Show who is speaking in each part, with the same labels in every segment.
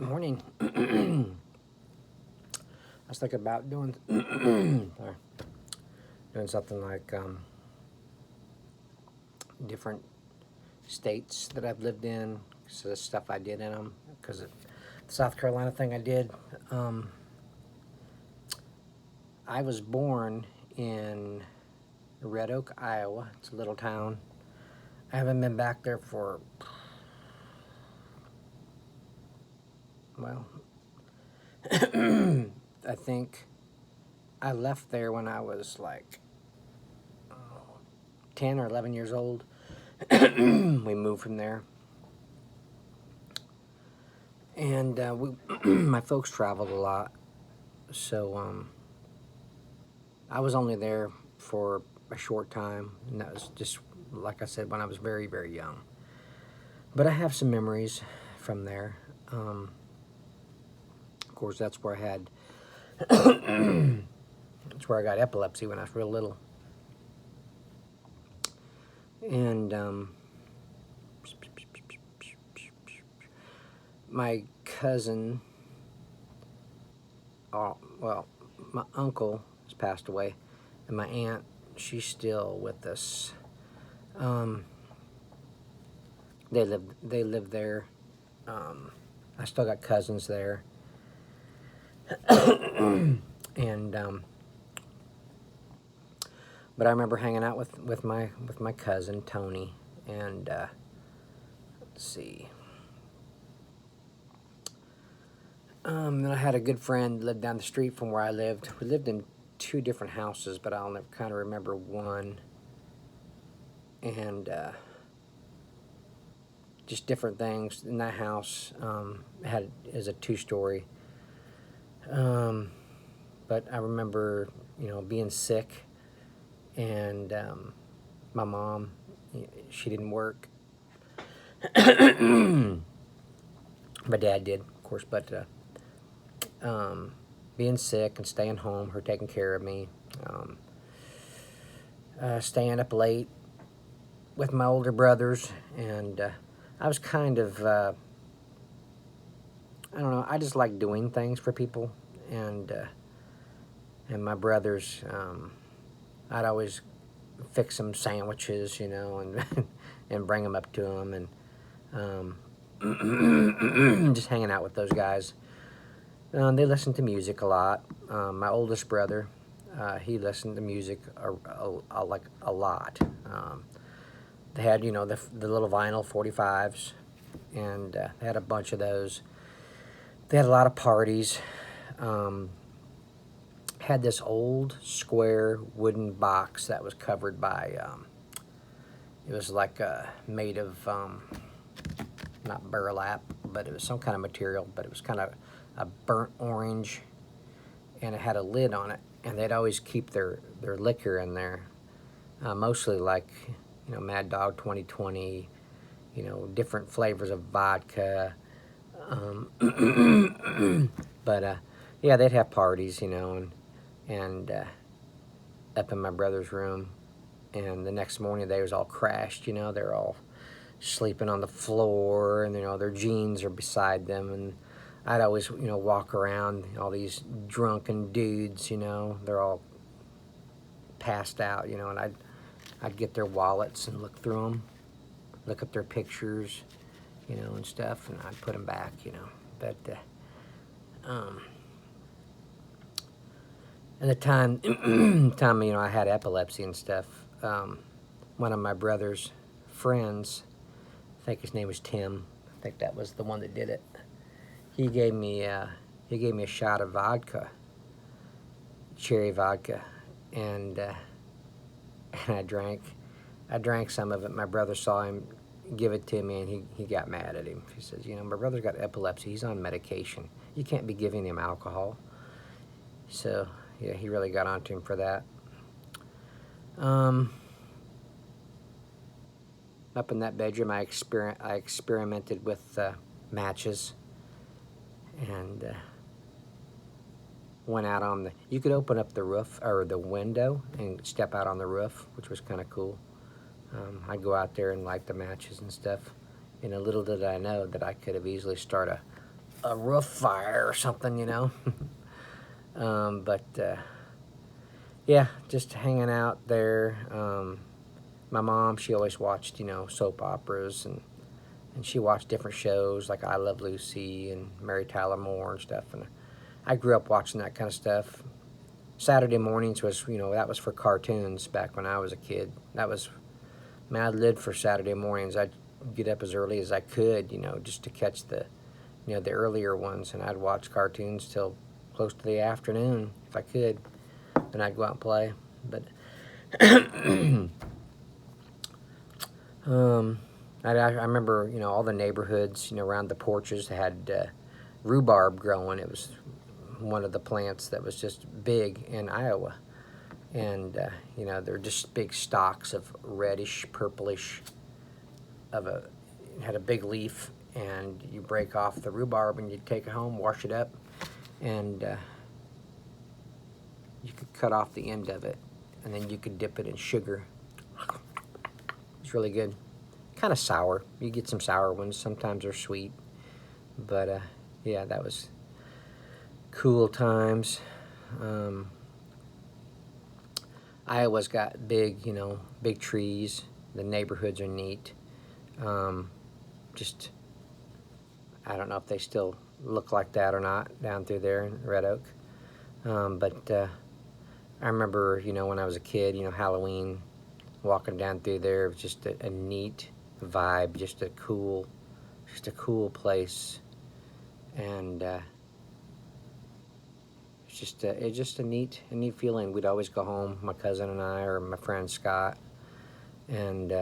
Speaker 1: Morning. I was thinking about doing sorry, doing something like different states that I've lived in, so the stuff I did in them. Because the South Carolina thing I did, um, I was born in Red Oak, Iowa. It's a little town. I haven't been back there for, well, I think I left there when I was like 10 or 11 years old. We moved from there. And my folks traveled a lot, so I was only there for a short time, and that was just, like I said, when I was very, very young. But I have some memories from there. Of course, that's where I had, that's where I got epilepsy when I was real little. And my cousin, well, my uncle has passed away, and my aunt, she's still with us. Um, they live there. I still got cousins there, and but I remember hanging out with my cousin Tony, and let's see. Then I had a good friend lived down the street from where I lived. We lived in two different houses, but I'll never kind of remember one, and just different things in that house. Is a two-story. But I remember, being sick, and my mom, she didn't work. My dad did, of course, but being sick and staying home, her taking care of me, staying up late with my older brothers, and I was kind of, I don't know, I just like doing things for people, and my brothers, I'd always fix them sandwiches, and and bring them up to them, and just hanging out with those guys. They listened to music a lot. My oldest brother, he listened to music like a lot. They had, the little vinyl 45s, and they had a bunch of those. They had a lot of parties. Had this old square wooden box that was covered by, it was like made of, not burlap, but it was some kind of material, but it was kind of a burnt orange, and it had a lid on it, and they'd always keep their liquor in there, mostly like, Mad Dog 2020, different flavors of vodka, but yeah, they'd have parties, and up in my brother's room, and the next morning they was all crashed, they're all sleeping on the floor, and their jeans are beside them, and I'd always walk around, all these drunken dudes, they're all passed out, and I'd get their wallets and look through them, look at their pictures, and stuff, and I'd put them back, but at the time, I had epilepsy and stuff. One of my brother's friends, I think his name was Tim. I think that was the one that did it. He gave me a shot of vodka, cherry vodka, and and I drank some of it. My brother saw him give it to me, and he got mad at him. He says, my brother's got epilepsy. He's on medication. You can't be giving him alcohol. So yeah, he really got onto him for that. Up in that bedroom, I experimented with matches, and went out on you could open up the roof or the window and step out on the roof, which was kind of cool. I'd go out there and light the matches and stuff. Little did I know that I could have easily started a roof fire or something, you know. Yeah, just hanging out there. My mom, she always watched, you know, soap operas, and she watched different shows like I Love Lucy and Mary Tyler Moore and stuff. And I grew up watching that kind of stuff. Saturday mornings was, you know, that was for cartoons back when I was a kid. That was, man, I lived for Saturday mornings. I'd get up as early as I could, you know, just to catch the, you know, the earlier ones, and I'd watch cartoons till close to the afternoon if I could. Then I'd go out and play. But I remember, you know, all the neighborhoods, you know, around the porches had rhubarb growing. It was one of the plants that was just big in Iowa. And, you know, they're just big stalks of reddish, purplish, had a big leaf, and you break off the rhubarb and you take it home, wash it up, and you could cut off the end of it, and then you could dip it in sugar. It's really good. Kind of sour. You get some sour ones. Sometimes they're sweet. But, yeah, that was cool times. Iowa's got big, you know, big trees. The neighborhoods are neat. Just, I don't know if they still look like that or not down through there in Red Oak. I remember, you know, when I was a kid, you know, Halloween, walking down through there, it was just a neat vibe, just a cool place. And it's just a neat feeling. We'd always go home, my cousin and I, or my friend Scott, and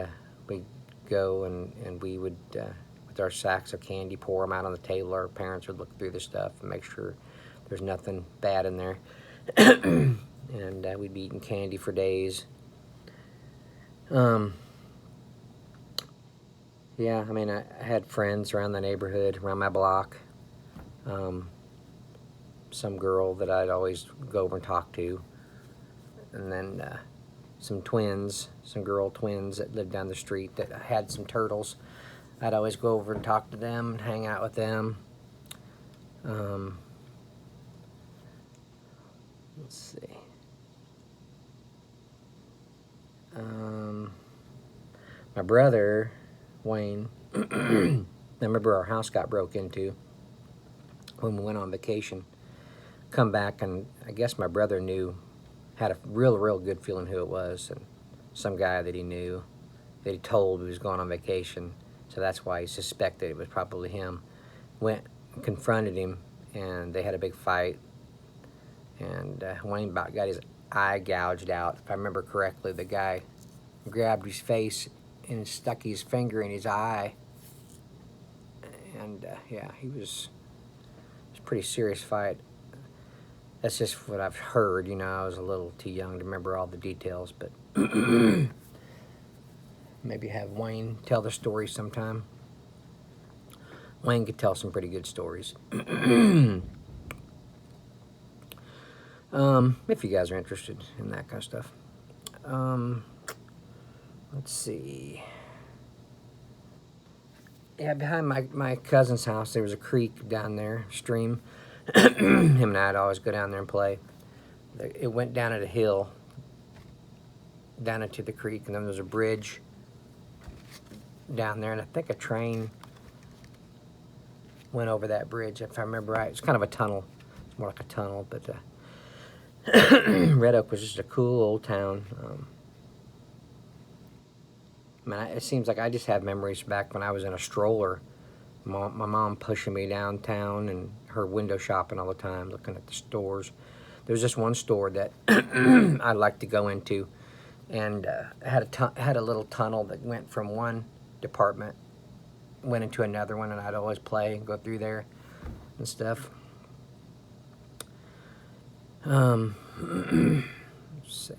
Speaker 1: we'd go and we would, with our sacks of candy, pour them out on the table. Our parents would look through the stuff and make sure there's nothing bad in there. And we'd be eating candy for days. Yeah, I mean, I had friends around the neighborhood, around my block. Some girl that I'd always go over and talk to. And then some girl twins that lived down the street that had some turtles. I'd always go over and talk to them and hang out with them. Let's see. My brother, Wayne, I remember our house got broke into when we went on vacation. Come back, and I guess my brother had a real good feeling who it was, and some guy that he knew, that he told he was going on vacation, so that's why he suspected it was probably him. Went and confronted him, and they had a big fight, and Wayne about got his eye gouged out. If I remember correctly, the guy grabbed his face and stuck his finger in his eye, and yeah, it was a pretty serious fight. That's just what I've heard, you know. I was a little too young to remember all the details, but maybe have Wayne tell the story sometime. Wayne could tell some pretty good stories. If you guys are interested in that kind of stuff. Let's see. Yeah, behind my cousin's house, there was a creek down there, stream. Him and I'd always go down there and play. It went down at a hill, down into the creek, and then there's a bridge down there, and I think a train went over that bridge, if I remember right. It's kind of a tunnel. It's more like a tunnel, but Red Oak was just a cool old town. Man, it seems like I just have memories back when I was in a stroller. My mom pushing me downtown and her window shopping all the time, looking at the stores. There was just one store that I liked to go into, and had a little tunnel that went from one department, went into another one, and I'd always play and go through there and stuff. Let's see.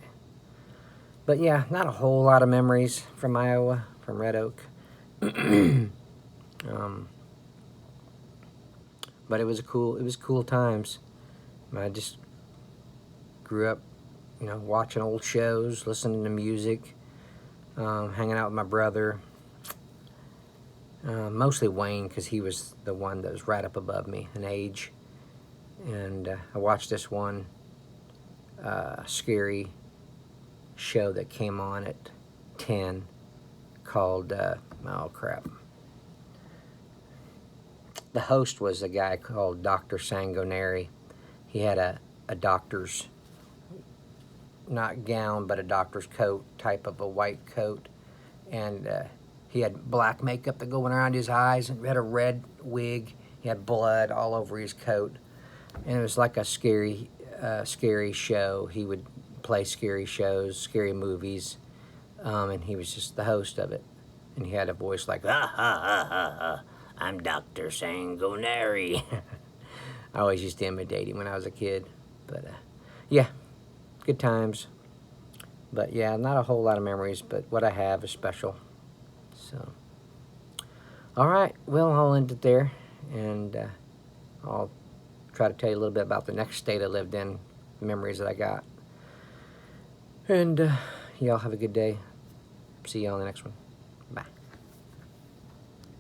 Speaker 1: But yeah, not a whole lot of memories from Iowa, from Red Oak. But it was cool times. I just grew up, you know, watching old shows, listening to music, hanging out with my brother. Mostly Wayne, because he was the one that was right up above me in age. And I watched this one scary show that came on at 10 called, oh crap. The host was a guy called Dr. Sangoneri. He had a doctor's, not gown, but a doctor's coat, type of a white coat. And he had black makeup that going around his eyes, and had a red wig. He had blood all over his coat. And it was like a scary show. He would play scary shows, scary movies, and he was just the host of it. And he had a voice like, ha ha ha ha ha, I'm Dr. Sangoneri. I always used to imitate him when I was a kid. But yeah, good times. But yeah, not a whole lot of memories, but what I have is special. So, all right, well, I'll end it there, and I'll try to tell you a little bit about the next state I lived in, the memories that I got. And y'all have a good day. See you on the next one.